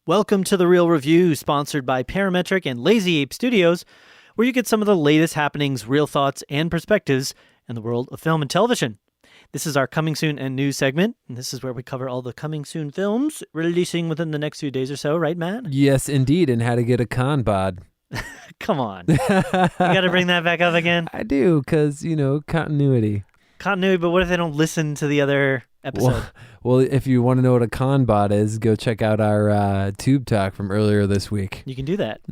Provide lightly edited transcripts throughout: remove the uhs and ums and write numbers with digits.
Welcome to The Real Review, sponsored by Parametric and Lazy Ape Studios, where you get some of the latest happenings, real thoughts, and perspectives in the world of film and television. This is our Coming Soon and News segment, and this is where we cover all the coming soon films releasing within the next few days or so, right, Matt? Yes, indeed, and how to get a con bod. Come on. You got to bring that back up again? I do, because, continuity. Continuity, but what if they don't listen to the other episode? Well, if you want to know what a con bot is, go check out our Tube Talk from earlier this week. You can do that.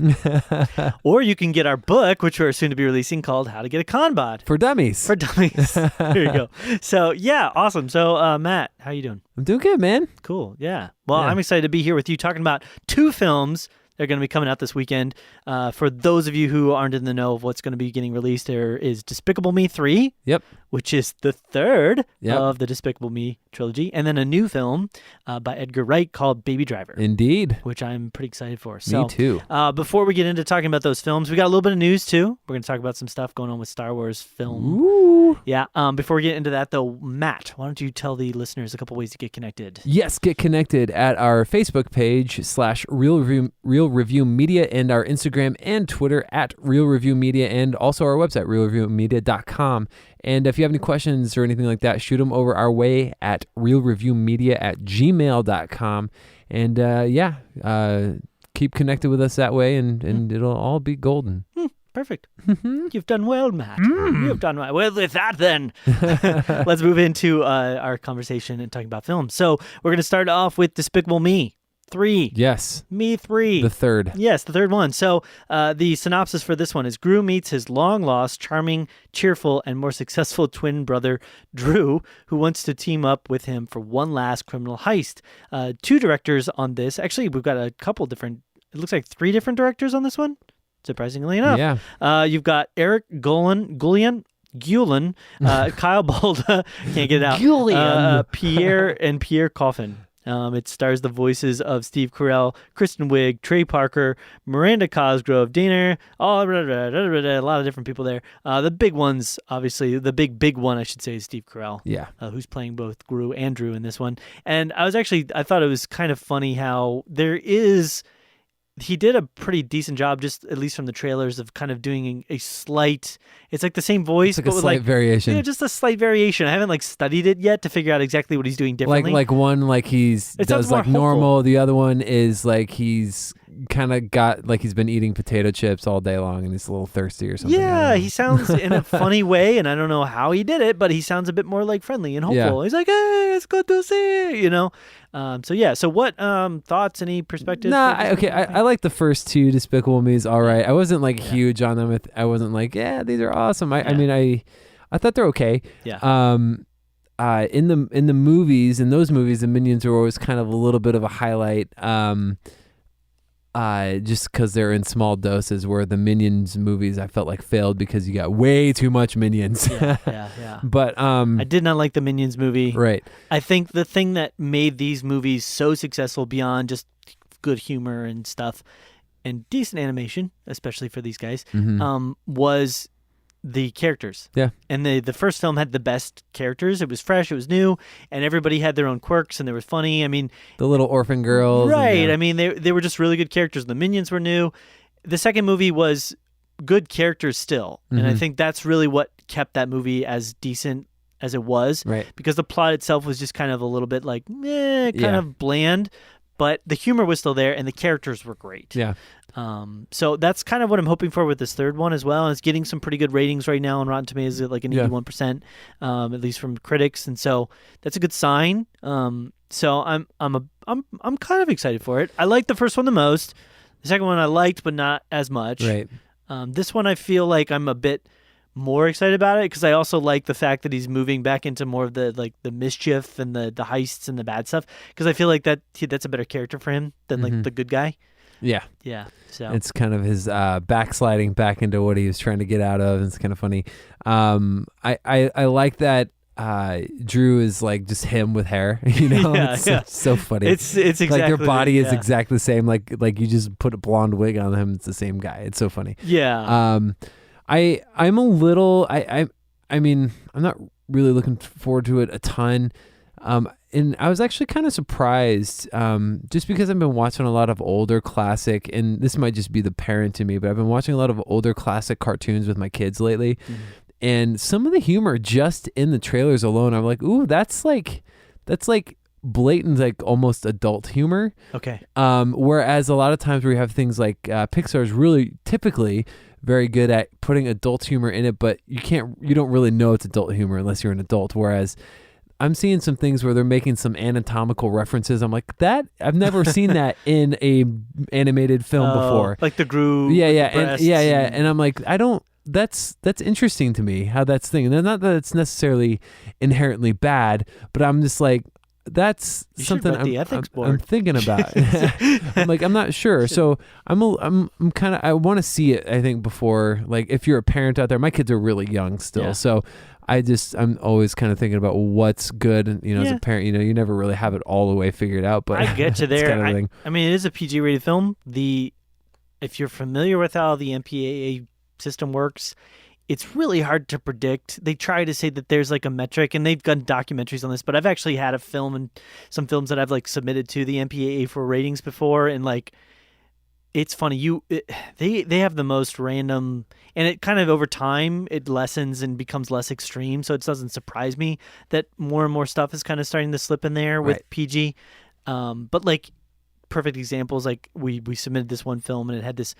Or you can get our book, which we're soon to be releasing, called How to Get a Con Bod. For Dummies. For Dummies. There you go. So, yeah, awesome. So, Matt, how you doing? I'm doing good, man. Cool, yeah. Well, I'm excited to be here with you talking about two films that are going to be coming out this weekend. For those of you who aren't in the know of what's going to be getting released, there is Despicable Me 3. Yep. Which is the third of the Despicable Me trilogy. And then a new film by Edgar Wright called Baby Driver. Indeed. Which I'm pretty excited for. So, me too. Before we get into talking about those films, we got a little bit of news too. We're going to talk about some stuff going on with Star Wars film. Ooh. Yeah. Before we get into that though, Matt, why don't you tell the listeners a couple ways to get connected? Yes, get connected at our Facebook page /Real Review Media and our Instagram and Twitter at Real Review Media and also our website, realreviewmedia.com. And if you have any questions or anything like that, shoot them over our way at realreviewmedia@gmail.com. And keep connected with us that way, and it'll all be golden. Perfect. You've done well, Matt. You've done well. Well, with that then, let's move into our conversation and talking about films. So we're going to start off with Despicable Me 3. Yes. Me 3. The third. Yes, the third one. So the synopsis for this one is Gru meets his long-lost, charming, cheerful, and more successful twin brother, Drew, who wants to team up with him for one last criminal heist. Two directors on this. Actually, we've got a couple different, it looks like 3 different directors on this one, surprisingly enough. Yeah. You've got Eric Gulen, Kyle Balda, can't get it out, Pierre Coffin. It stars the voices of Steve Carell, Kristen Wiig, Trey Parker, Miranda Cosgrove, Dana, a lot of different people there. The big ones, obviously, the big one, I should say, is Steve Carell. Yeah. Who's playing both Gru and Drew in this one. And I thought it was kind of funny how he did a pretty decent job, just at least from the trailers, of kind of doing a slight, it's like the same voice, it's like but a with slight variation. Yeah, just a slight variation. I haven't studied it yet to figure out exactly what he's doing differently. Like one, It does sounds more normal. The other one is he's kind of got he's been eating potato chips all day long and he's a little thirsty or something. Yeah, he sounds in a funny way, and I don't know how he did it, but he sounds a bit more friendly and hopeful. Yeah. He's like, hey, it's good to see you, So what thoughts, any perspectives? I like the first 2 Despicable Me's all right. I wasn't huge on them. I wasn't these are awesome. I thought they're okay. Yeah. In the movies, the Minions are always kind of a little bit of a highlight. Just because they're in small doses, where the Minions movies I felt failed because you got way too much Minions. Yeah. But I did not like the Minions movie. Right. I think the thing that made these movies so successful beyond just good humor and stuff and decent animation, especially for these guys, was the characters. Yeah. And the first film had the best characters. It was fresh, it was new, and everybody had their own quirks and they were funny. I mean, the little orphan girls. Right. I mean, they were just really good characters. The Minions were new. The second movie was good characters still. And I think that's really what kept that movie as decent as it was. Right. Because the plot itself was just kind of a little bit of bland, but the humor was still there and the characters were great. Yeah. So that's kind of what I'm hoping for with this third one as well. And it's getting some pretty good ratings right now on Rotten Tomatoes at an 81%, at least from critics, and so that's a good sign. So I'm kind of excited for it. I like the first one the most. The second one I liked, but not as much. Right. This one I feel like I'm a bit more excited about it because I also like the fact that he's moving back into more of the the mischief and the heists and the bad stuff, because I feel like that's a better character for him than the good guy. Yeah. Yeah. So it's kind of his backsliding back into what he was trying to get out of. It's kind of funny. I like that Drew is just him with hair, it's so funny. It's exactly their body is exactly the same. Like you just put a blonde wig on him. It's the same guy. It's so funny. Yeah. I'm a little, I mean, I'm not really looking forward to it a ton. and I was actually kind of surprised, just because I've been watching a lot of older classic, and this might just be the parent to me, but I've been watching a lot of older classic cartoons with my kids lately, and some of the humor just in the trailers alone, I'm like, ooh, that's like blatant, like almost adult humor. Okay. Whereas a lot of times where you have things like Pixar is really typically very good at putting adult humor in it, but you don't really know it's adult humor unless you're an adult. Whereas I'm seeing some things where they're making some anatomical references. I'm like, that I've never seen that in a animated film before. Like the Gru. And I'm like, that's interesting to me how that's thing. And not that it's necessarily inherently bad, but I'm just like, that's you something I'm thinking about. I'm like, I'm not sure. So I'm kind of, I want to see it, I think, before, like, if you're a parent out there, my kids are really young still. Yeah. So I'm always kind of thinking about what's good. And, as a parent, you never really have it all the way figured out, but I get you there. Kind of I mean, it is a PG rated film. If you're familiar with how the MPAA system works, it's really hard to predict. They try to say that there's like a metric, and they've done documentaries on this, but I've actually had a film and some films that I've like submitted to the MPAA for ratings before, and like, it's funny. They have the most random, and it kind of over time it lessens and becomes less extreme. So it doesn't surprise me that more and more stuff is kind of starting to slip in there with PG. But like, perfect examples, like we submitted this one film and it had this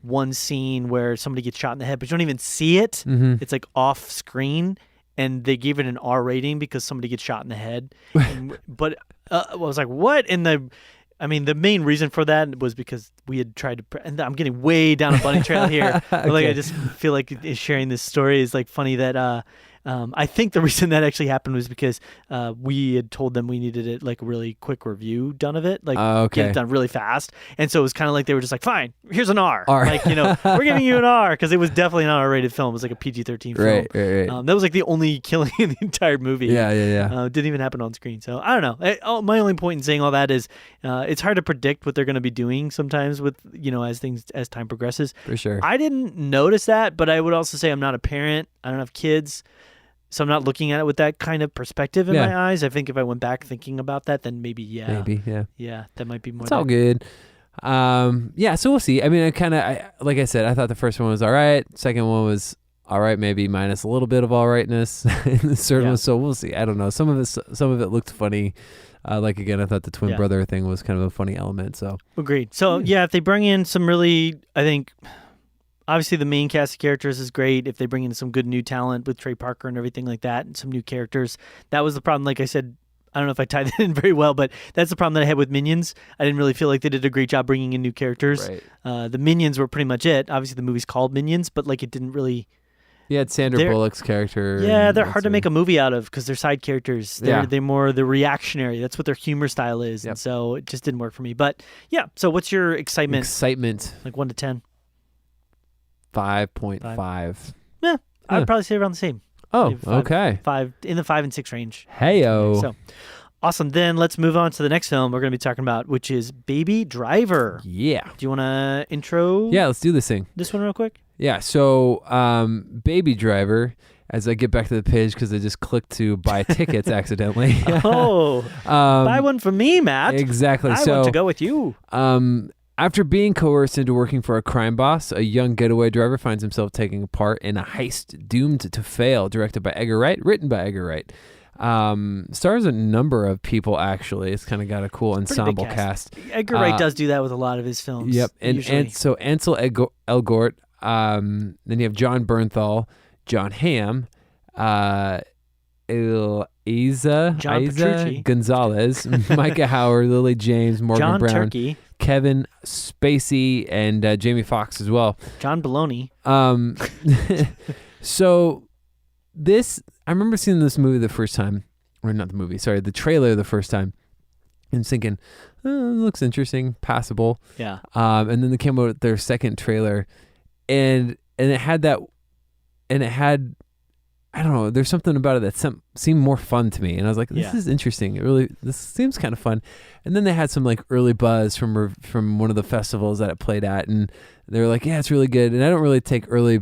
one scene where somebody gets shot in the head, but you don't even see it. Mm-hmm. It's like off screen, and they gave it an R rating because somebody gets shot in the head. But I was like, what? And the main reason for that was because we had tried to, and I'm getting way down a bunny trail here. Okay. Like, I just feel like sharing this story is like funny that, I think the reason that actually happened was because we had told them we needed it like a really quick review done of it, like get it done really fast, and so it was kind of like they were just like, fine, here's an R. Like, we're giving you an R, because it was definitely not an R-rated film. It was like a PG-13 film. Right. That was like the only killing in the entire movie. Yeah. Didn't even happen on screen. So I don't know. My only point in saying all that is it's hard to predict what they're going to be doing sometimes with as time progresses. For sure. I didn't notice that, but I would also say I'm not a parent. I don't have kids. So I'm not looking at it with that kind of perspective in my eyes. I think if I went back thinking about that, then maybe, yeah, that might be more. It's all good. So we'll see. I mean, like I said, I thought the first one was all right. Second one was all right, maybe minus a little bit of all rightness in the third one. So we'll see. I don't know. Some of it looked funny. Like, again, I thought the twin brother thing was kind of a funny element. So agreed. So if they bring in some really, I think, obviously the main cast of characters is great. If they bring in some good new talent with Trey Parker and everything like that, and some new characters, that was the problem. Like I said, I don't know if I tied that in very well, but that's the problem that I had with Minions. I didn't really feel like they did a great job bringing in new characters. Right. The Minions were pretty much it. Obviously the movie's called Minions, but like, it didn't really. Yeah, it's Sandra Bullock's character. Yeah, they're hard to make a movie out of because they're side characters. They're more the reactionary. That's what their humor style is. Yep. And so it just didn't work for me. But yeah, so what's your excitement? Like 1 to 10? 5.5. Yeah, I'd probably say around the same. Oh, okay. 5 in the 5 and 6 range. Heyo. So awesome. Then let's move on to the next film we're going to be talking about, which is Baby Driver. Yeah. Do you want to intro? Yeah, let's do this thing. This one real quick. Yeah. So, Baby Driver. As I get back to the page, because I just clicked to buy tickets accidentally. Buy one for me, Matt. Exactly. I want to go with you. After being coerced into working for a crime boss, a young getaway driver finds himself taking part in a heist doomed to fail, directed by Edgar Wright, written by Edgar Wright. Stars a number of people, actually. It's kind of got a cool ensemble cast. Edgar Wright does do that with a lot of his films. Yep. And so Ansel Elgort, then you have John Bernthal, John Hamm, Isa Gonzalez, Micah Howard, Lily James, Morgan John Brown, Turkey, Kevin Spacey, and Jamie Foxx as well. John Baloney. So this, I remember seeing this movie the first time, or not the movie, sorry, the trailer the first time, and thinking, it looks interesting, passable. Yeah. And then they came out with their second trailer, and it had that, and it had, I don't know, there's something about it that seemed more fun to me. And I was like, this is interesting. This seems kind of fun. And then they had some like early buzz from one of the festivals that it played at. And they were like, yeah, it's really good. And I don't really take early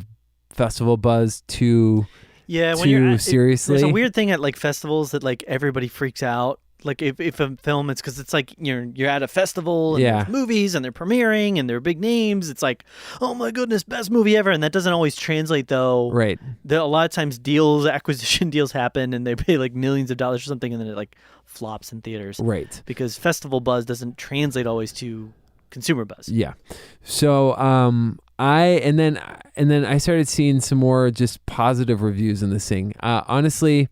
festival buzz too seriously. There's a weird thing at like festivals that like everybody freaks out. like if a film, it's because it's like you're at a festival and there's movies and they're premiering and they're big names. It's like, oh my goodness, best movie ever, and that doesn't always translate though. Right. A lot of times acquisition deals happen and they pay like millions of dollars or something, and then it like flops in theaters. Right. Because festival buzz doesn't translate always to consumer buzz. Yeah. So and then I started seeing some more just positive reviews in this thing. Honestly,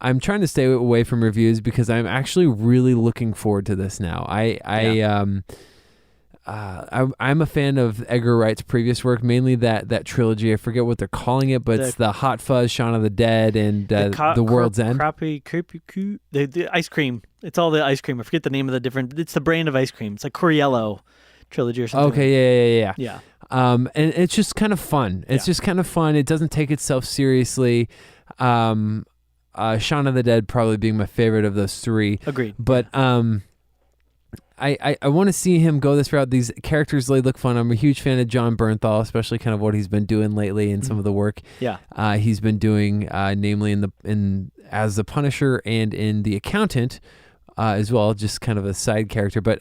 I'm trying to stay away from reviews because I'm actually really looking forward to this now. I'm a fan of Edgar Wright's previous work, mainly that trilogy. I forget what they're calling it, but it's the Hot Fuzz, Shaun of the Dead, and the World's End. The ice cream. It's all the ice cream. I forget the name of the different. It's the brand of ice cream. It's like Coriello trilogy or something. Okay, yeah. And it's just kind of fun. It's just kind of fun. It doesn't take itself seriously. Shaun of the Dead probably being my favorite of those three. Agreed. But I want to see him go this route. These characters, they look fun. I'm a huge fan of John Bernthal, especially kind of what he's been doing lately in some of the work he's been doing, namely in as the Punisher and in The Accountant as well, just kind of a side character. But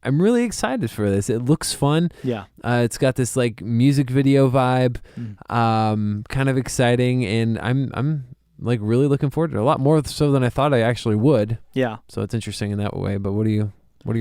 I'm really excited for this. It looks fun. Yeah. It's got this like music video vibe, kind of exciting, and I'm like really looking forward to it, a lot more so than I thought I actually would. Yeah. So it's interesting in that way. But what are your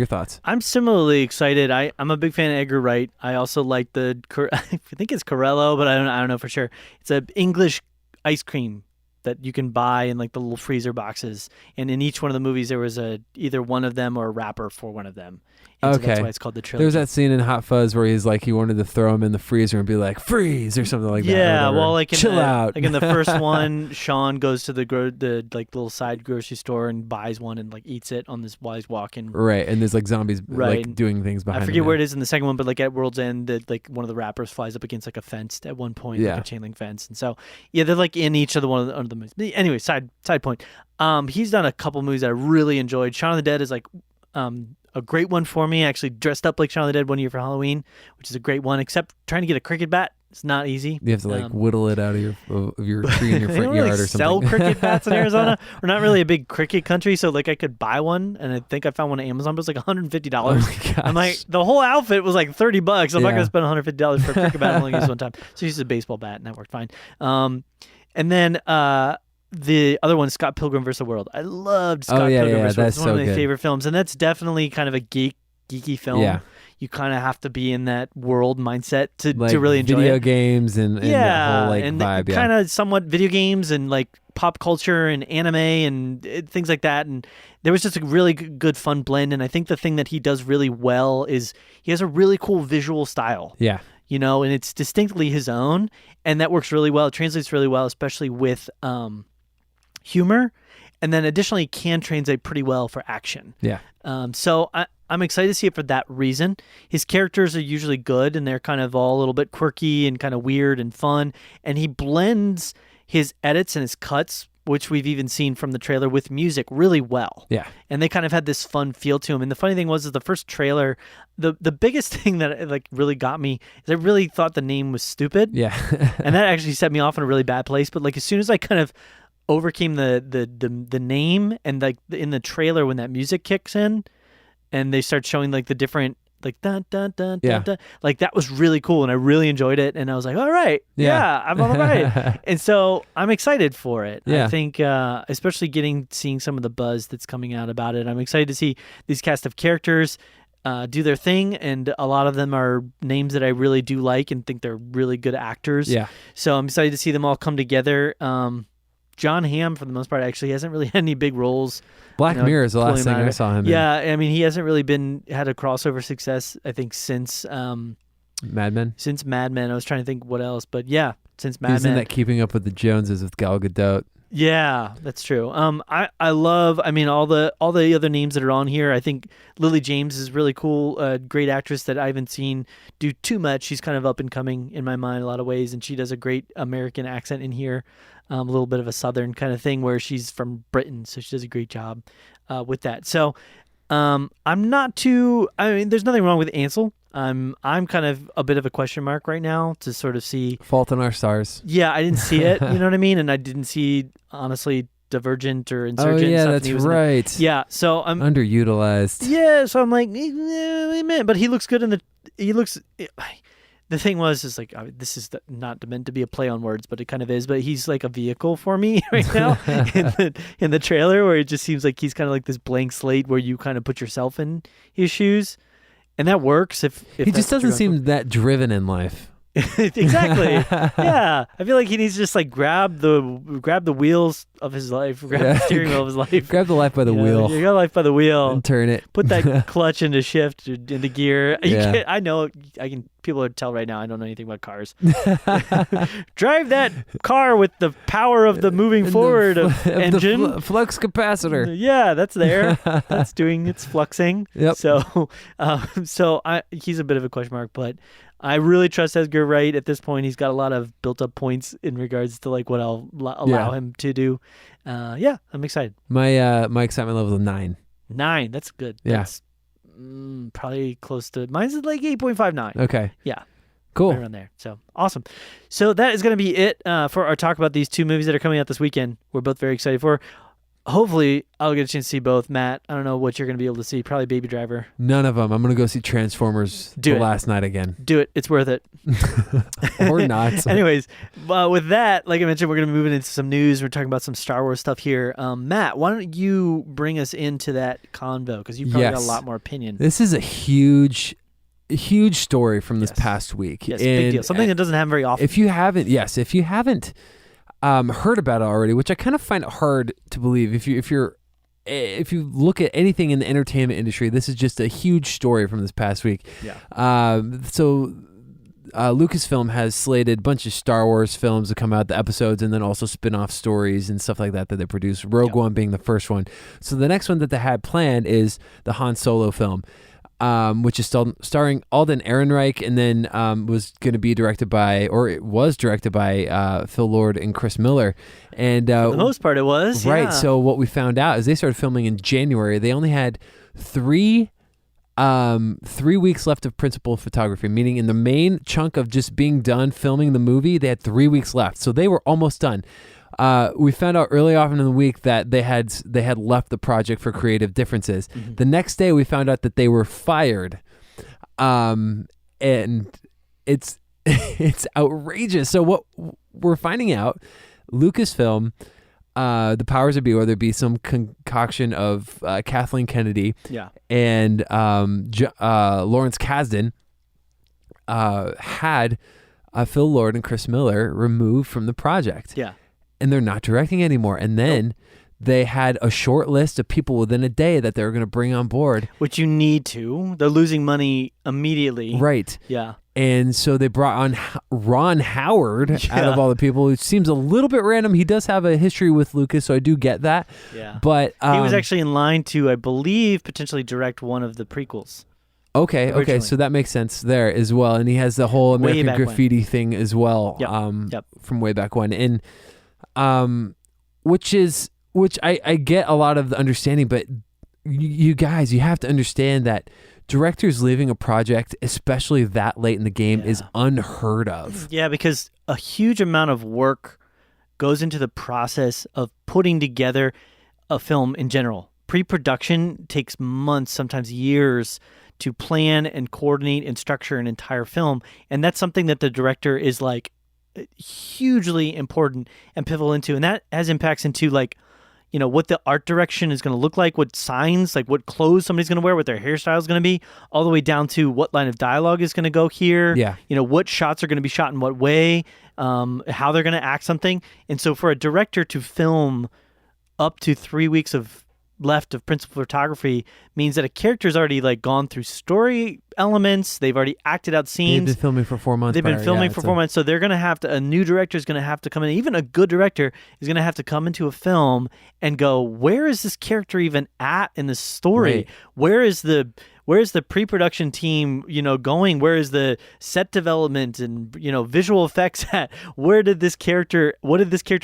thoughts? I'm similarly excited. I'm a big fan of Edgar Wright. I also like I think it's Corello, but I don't know for sure. It's an English ice cream that you can buy in like the little freezer boxes. And in each one of the movies, there was either one of them or a wrapper for one of them. And so that's why it's called the trilogy. There's that scene in Hot Fuzz where he wanted to throw him in the freezer and be like, freeze, or something like that. Yeah, well, like chill out. Like in the first one, Sean goes to the like little side grocery store and buys one and like eats it while he's walking. Right, and there's like zombies like doing things behind him. I forget where it is in the second one, but like at World's End, like one of the wrappers flies up against like a fence at one point, like a chain link fence. And so, they're like in each of the one of the movies. Anyway, side point. He's done a couple movies that I really enjoyed. Shaun of the Dead is like a great one for me. I actually dressed up like Shaun of the Dead one year for Halloween, which is a great one, except trying to get a cricket bat. It's not easy. You have to like whittle it out of your tree in your front yard or something. Sell cricket bats in Arizona. We're not really a big cricket country, so like I could buy one, and I think I found one on Amazon, but it was like $150. Oh my gosh. I'm like, the whole outfit was like $30. I'm not going to spend $150 for a cricket bat. I only used one time. So I used a baseball bat, and that worked fine. And then the other one, Scott Pilgrim vs. the World. I loved Scott Pilgrim vs. the World. It's one of my favorite films, and that's definitely kind of a geeky film. Yeah. You kind of have to be in that world mindset to really enjoy video it. Games and that whole like vibe. Kind of somewhat video games and like pop culture and anime and things like that. And there was just a really good fun blend. And I think the thing that he does really well is he has a really cool visual style. Yeah. And it's distinctly his own, and that works really well. It translates really well, especially with humor, and then additionally can translate pretty well for action. Yeah. So I'm excited to see it for that reason. His characters are usually good, and they're kind of all a little bit quirky and kind of weird and fun, and he blends his edits and his cuts, which we've even seen from the trailer, with music really well. Yeah. And they kind of had this fun feel to him. And the funny thing was, is the first trailer, the biggest thing that like really got me is I really thought the name was stupid. Yeah. And that actually set me off in a really bad place. But like as soon as I kind of overcame the name, and like in the trailer when that music kicks in and they start showing like the different like dun dun dun dun dun, like that was really cool, and I really enjoyed it, and I was like, all right, I'm all right. And so I'm excited for it. I think especially seeing some of the buzz that's coming out about it. I'm excited to see these cast of characters do their thing, and a lot of them are names that I really do like and think they're really good actors. Yeah. So I'm excited to see them all come together. John Hamm, for the most part, actually hasn't really had any big roles. Black Mirror is the last thing I saw him in. Yeah, I mean, he hasn't really had a crossover success, I think, since Mad Men. Since Mad Men. I was trying to think what else, but yeah, since Mad Men. He's in that Keeping Up with the Joneses with Gal Gadot. Yeah, that's true. I love, I mean, all the other names that are on here. I think Lily James is really cool, great actress that I haven't seen do too much. She's kind of up and coming in my mind in a lot of ways, and she does a great American accent in here, a little bit of a Southern kind of thing where she's from Britain, so she does a great job with that. So I'm not too. I mean, there's nothing wrong with Ansel. I'm kind of a bit of a question mark right now to sort of see Fault in Our Stars. Yeah, I didn't see it, you know what I mean? And I didn't see, honestly, Divergent or Insurgent. Oh, yeah, stuff, and that's he was in right. Yeah, so I'm Underutilized. Yeah, so I'm like, man, but he looks good in the. He looks. The thing is like this is not meant to be a play on words, but it kind of is. But he's like a vehicle for me right now in the trailer, where it just seems like he's kind of like this blank slate where you kind of put yourself in his shoes, and that works. If he just doesn't seem that driven in life. Exactly. Yeah, I feel like he needs to just like grab the wheels of his life, grab the steering wheel of his life, grab the life by the wheel. You got life by the wheel and turn it. Put that clutch into shift, into gear. Yeah. I know. I can. People would tell right now. I don't know anything about cars. Drive that car with the power of the moving forward engine. The flux capacitor. Yeah, that's there. That's doing its fluxing. Yep. So he's a bit of a question mark, but I really trust Edgar Wright at this point. He's got a lot of built-up points in regards to like what I'll allow him to do. Yeah, I'm excited. My excitement level is 9. 9. That's good. Yeah. That's probably close to mine's like 8.59. Okay. Yeah. Cool. Right around there. So awesome. So that is going to be it for our talk about these 2 movies that are coming out this weekend. We're both very excited for. Hopefully, I'll get a chance to see both. Matt, I don't know what you're going to be able to see. Probably Baby Driver. None of them. I'm going to go see Transformers last night again. Do it. It's worth it. Or not. Anyways, with that, like I mentioned, we're going to be moving into some news. We're talking about some Star Wars stuff here. Matt, why don't you bring us into that convo? Because you probably got a lot more opinion. This is a huge story from this past week. Yes, big deal. Something that doesn't happen very often. If you haven't heard about it already, which I kind of find it hard to believe. If you look at anything in the entertainment industry, this is just a huge story from this past week. Yeah. Lucasfilm has slated a bunch of Star Wars films to come out, the episodes, and then also spin-off stories and stuff like that they produce. Rogue One being the first one. So the next one that they had planned is the Han Solo film, which is starring Alden Ehrenreich, and then was going to be directed by Phil Lord and Chris Miller. And for the most part, it was right. Yeah. So what we found out is they started filming in January. They only had 3 weeks left of principal photography, meaning in the main chunk of just being done filming the movie, they had 3 weeks left. So they were almost done. We found out early on in the week that they had left the project for creative differences. Mm-hmm. The next day, we found out that they were fired, and it's outrageous. So what we're finding out, Lucasfilm, the powers that be, whether it be some concoction of Kathleen Kennedy, and Lawrence Kasdan, had Phil Lord and Chris Miller removed from the project. Yeah. And they're not directing anymore. And then they had a short list of people within a day that they were going to bring on board. Which you need to. They're losing money immediately. Right. Yeah. And so they brought on Ron Howard out of all the people, which seems a little bit random. He does have a history with Lucas, so I do get that. Yeah. But he was actually in line to, I believe, potentially direct one of the prequels. Okay, so that makes sense there as well. And he has the whole American Graffiti thing as well, from way back when. And which I get a lot of the understanding, but you guys, you have to understand that directors leaving a project, especially that late in the game, is unheard of. Yeah, because a huge amount of work goes into the process of putting together a film in general. Pre-production takes months, sometimes years, to plan and coordinate and structure an entire film. And that's something that the director is like hugely important and pivotal into. And that has impacts into like, you know, what the art direction is going to look like, what signs, like what clothes somebody's going to wear, what their hairstyle is going to be, all the way down to what line of dialogue is going to go here. Yeah. You know, what shots are going to be shot in what way, how they're going to act something. And so for a director to film up to 3 weeks left of principal photography means that a character's already like gone through story elements. They've already acted out scenes. They've been filming for 4 months. They've been filming for 4 months. So they're going to have to, a new director is going to have to come in. Even a good director is going to have to come into a film and go, where is this character even at in the story? Right. Where is the pre-production team, you know, going? Where is the set development and, you know, visual effects at? What did this character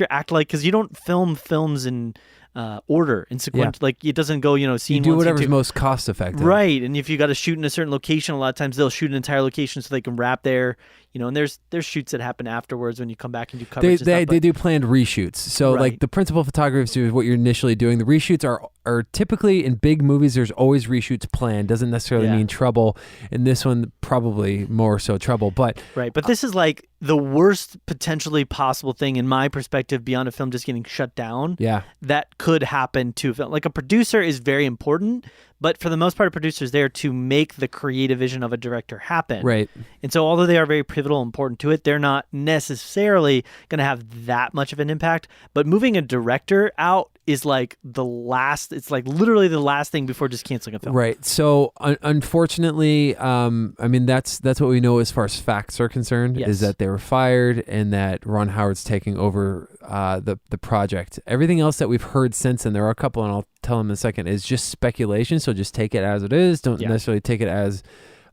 act like? Because you don't film films in order and sequence. Like it doesn't go, scene You do one, whatever's scene two. most cost effective. Right. And if you got to shoot in a certain location, a lot of times they'll shoot an entire location so they can wrap there. And there's shoots that happen afterwards when you come back and do coverage. They do planned reshoots. So Right. like the principal photography is what you're initially doing. The reshoots are typically in big movies. There's always reshoots planned. Doesn't necessarily mean trouble. In this one, probably more so trouble. But right. But this is like the worst potentially possible thing in my perspective beyond a film just getting shut down. Yeah. That could happen to a film. Like a producer is very important, but for the most part, a producer is there to make the creative vision of a director happen. Right. And so although they are very pivotal and important to it, they're not necessarily going to have that much of an impact. But moving a director out is like it's like literally the last thing before just canceling a film. Right. So unfortunately, that's what we know as far as facts are concerned, is that they were fired and that Ron Howard's taking over the project. Everything else that we've heard since, and there are a couple, and I'll tell them in a second, is just speculation. So just take it as it is. Don't necessarily take it as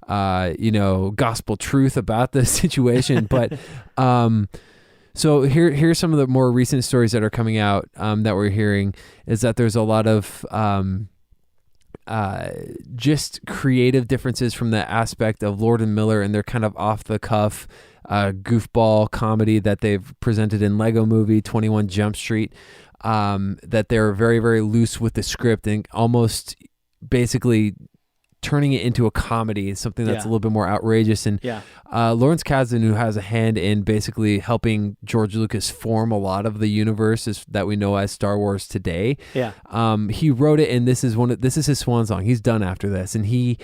gospel truth about the situation. But so here's some of the more recent stories that are coming out that we're hearing, is that there's a lot of just creative differences from the aspect of Lord and Miller and their kind of off the cuff goofball comedy that they've presented in Lego Movie, 21 Jump Street, that they're very, very loose with the script and almost basically turning it into a comedy, something that's a little bit more outrageous. And Lawrence Kasdan, who has a hand in basically helping George Lucas form a lot of the universe that we know as Star Wars today. He wrote it, and this is his swan song. He's done after this. And the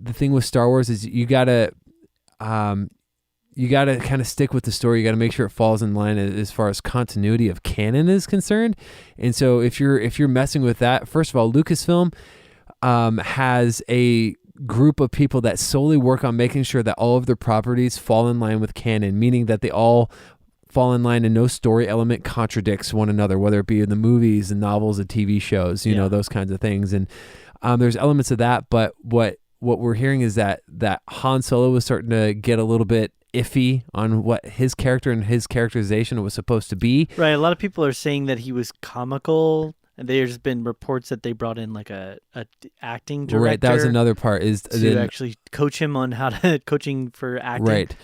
thing with Star Wars is you gotta kind of stick with the story. You got to make sure it falls in line as far as continuity of canon is concerned. And so if you're messing with that, first of all, Lucasfilm has a group of people that solely work on making sure that all of their properties fall in line with canon, meaning that they all fall in line and no story element contradicts one another, whether it be in the movies and novels and TV shows, those kinds of things. And there's elements of that, but what we're hearing is that Han Solo was starting to get a little bit iffy on what his character and his characterization was supposed to be. Right. A lot of people are saying that he was comical. And there's been reports that they brought in like a acting director. Right, that was another part, is to actually coach him on how to coaching for acting. Right.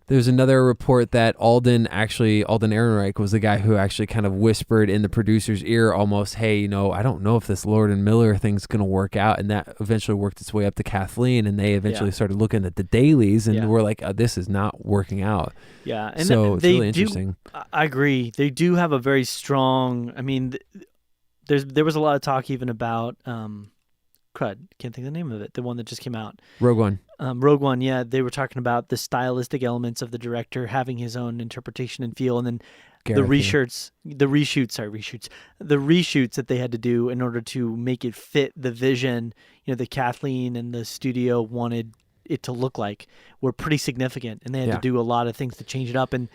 There's another report that Alden Ehrenreich was the guy who actually kind of whispered in the producer's ear almost, hey, I don't know if this Lord and Miller thing's going to work out. And that eventually worked its way up to Kathleen, and they eventually started looking at the dailies and were like, this is not working out. Yeah. And so it's really interesting. I agree. They do have a very strong, there was a lot of talk even about crud, can't think of the name of it, the one that just came out, Rogue One. Rogue One. They were talking about the stylistic elements of the director having his own interpretation and feel, and then the reshoots that they had to do in order to make it fit the vision that Kathleen and the studio wanted it to look like were pretty significant, and they had to do a lot of things to change it up. And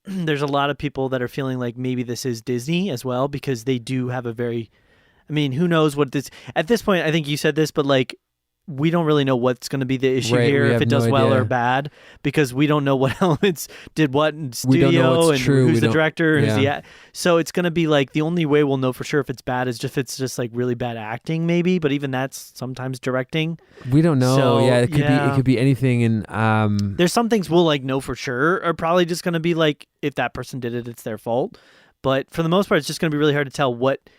there's a lot of people that are feeling like maybe this is Disney as well, because they do have a very, who knows what this, at this point, I think you said this, but like, we don't really know what's going to be the issue here, if it does well or bad, because we don't know what elements did what in studio and who's the director. And so it's going to be like, the only way we'll know for sure if it's bad is if it's just like really bad acting maybe, but even that's sometimes directing. We don't know. So, it could be anything. And there's some things we'll like know for sure are probably just going to be like, if that person did it, it's their fault. But for the most part, it's just going to be really hard to tell what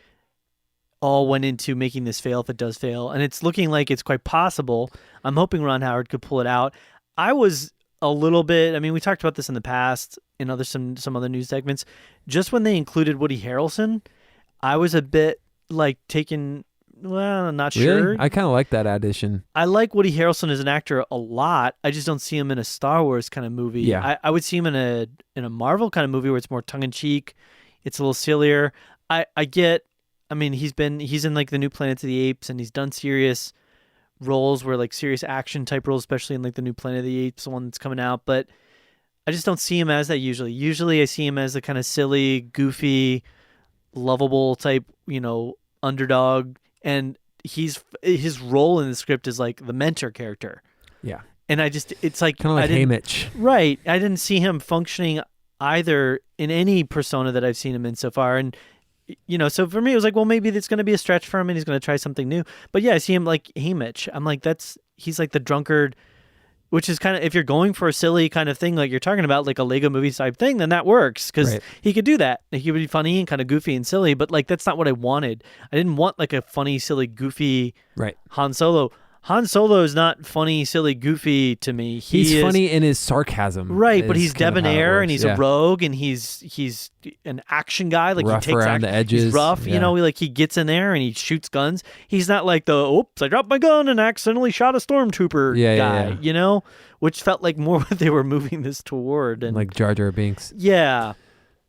all went into making this fail, if it does fail. And it's looking like it's quite possible. I'm hoping Ron Howard could pull it out. I was a little bit, we talked about this in the past in some other news segments. Just when they included Woody Harrelson, I was a bit like taken, well, I'm not sure. Really? I kind of like that addition. I like Woody Harrelson as an actor a lot. I just don't see him in a Star Wars kind of movie. Yeah. I would see him in a Marvel kind of movie where it's more tongue-in-cheek. It's a little sillier. He's in like the new Planet of the Apes, and he's done serious roles where like serious action type roles, especially in like the new Planet of the Apes, the one that's coming out. But I just don't see him as that usually. Usually I see him as the kind of silly, goofy, lovable type, underdog. And his role in the script is like the mentor character. Yeah. And it's like kind of like Haymitch. Right. I didn't see him functioning either in any persona that I've seen him in so far. And so for me, it was like, well, maybe it's going to be a stretch for him and he's going to try something new. But yeah, I see him like Haymitch. I'm like, he's like the drunkard, which is kind of, if you're going for a silly kind of thing, like you're talking about, like a Lego movie type thing, then that works because he could do that. He would be funny and kind of goofy and silly, but like, that's not what I wanted. I didn't want like a funny, silly, goofy Han Solo. Han Solo is not funny, silly, goofy to me. He's funny in his sarcasm. Right, but he's debonair and he's a rogue and he's an action guy. Like rough he takes around the edges. He's rough, like he gets in there and he shoots guns. He's not like the, oops, I dropped my gun and accidentally shot a stormtrooper guy, which felt like more what they were moving this toward. And like Jar Jar Binks. Yeah.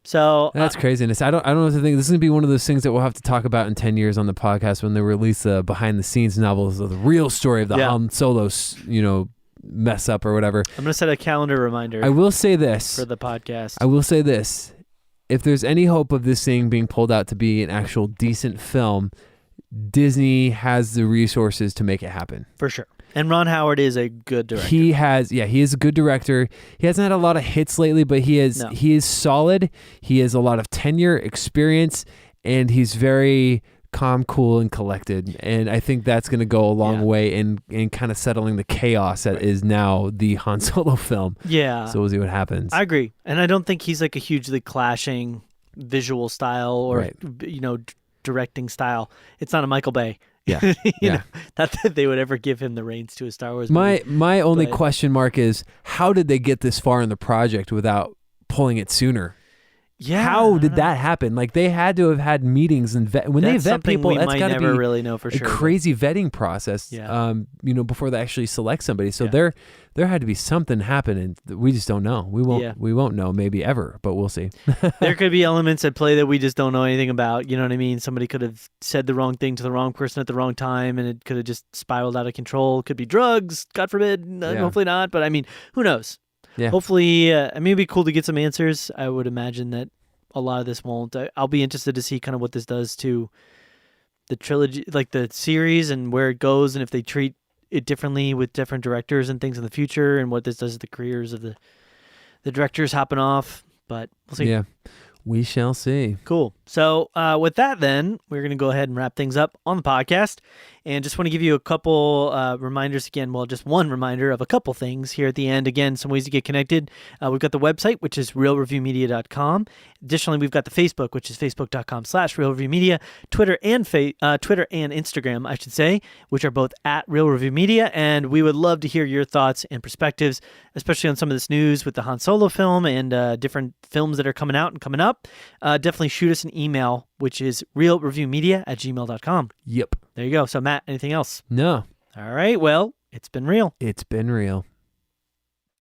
So that's craziness. I don't know what to think. This is gonna be one of those things that we'll have to talk about in 10 years on the podcast when they release the behind the scenes novels of the real story of the Han Solo, mess up or whatever. I'm gonna set a calendar reminder. I will say this for the podcast. I will say this: if there's any hope of this thing being pulled out to be an actual decent film, Disney has the resources to make it happen. For sure. And Ron Howard is a good director. He is a good director. He hasn't had a lot of hits lately, but he is solid. He has a lot of tenure, experience, and he's very calm, cool, and collected. And I think that's going to go a long way in kind of settling the chaos that is now the Han Solo film. Yeah. So we'll see what happens. I agree. And I don't think he's like a hugely clashing visual style or, directing style. It's not a Michael Bay. Yeah. Not that they would ever give him the reins to a Star Wars movie. My only question mark is, how did they get this far in the project without pulling it sooner? Yeah. How did that happen? Like, they had to have had meetings and when they vet people, that's got to be really know for sure. A crazy vetting process. Yeah. Before they actually select somebody. So there had to be something happening. We just don't know. We won't know maybe ever, but we'll see. There could be elements at play that we just don't know anything about. You know what I mean? Somebody could have said the wrong thing to the wrong person at the wrong time, and it could have just spiraled out of control. Could be drugs, God forbid. Hopefully not. But I mean, who knows? Yeah. Hopefully, it'd be cool to get some answers. I would imagine that a lot of this won't. I'll be interested to see kind of what this does to the trilogy, like the series, and where it goes, and if they treat it differently with different directors and things in the future, and what this does to the careers of the directors hopping off. But we'll see. Yeah, we shall see. Cool. So with that, then, we're going to go ahead and wrap things up on the podcast. And just want to give you a couple reminders again. Well, just one reminder of a couple things here at the end. Again, some ways to get connected. We've got the website, which is realreviewmedia.com. Additionally, we've got the Facebook, which is facebook.com/realreviewmedia. Twitter and Instagram, I should say, which are both at Real Review Media. And we would love to hear your thoughts and perspectives, especially on some of this news with the Han Solo film and different films that are coming out and coming up. Definitely shoot us an email, which is realreviewmedia@gmail.com. Yep. There you go. So, Matt, anything else? No. All right. Well, it's been real. It's been real.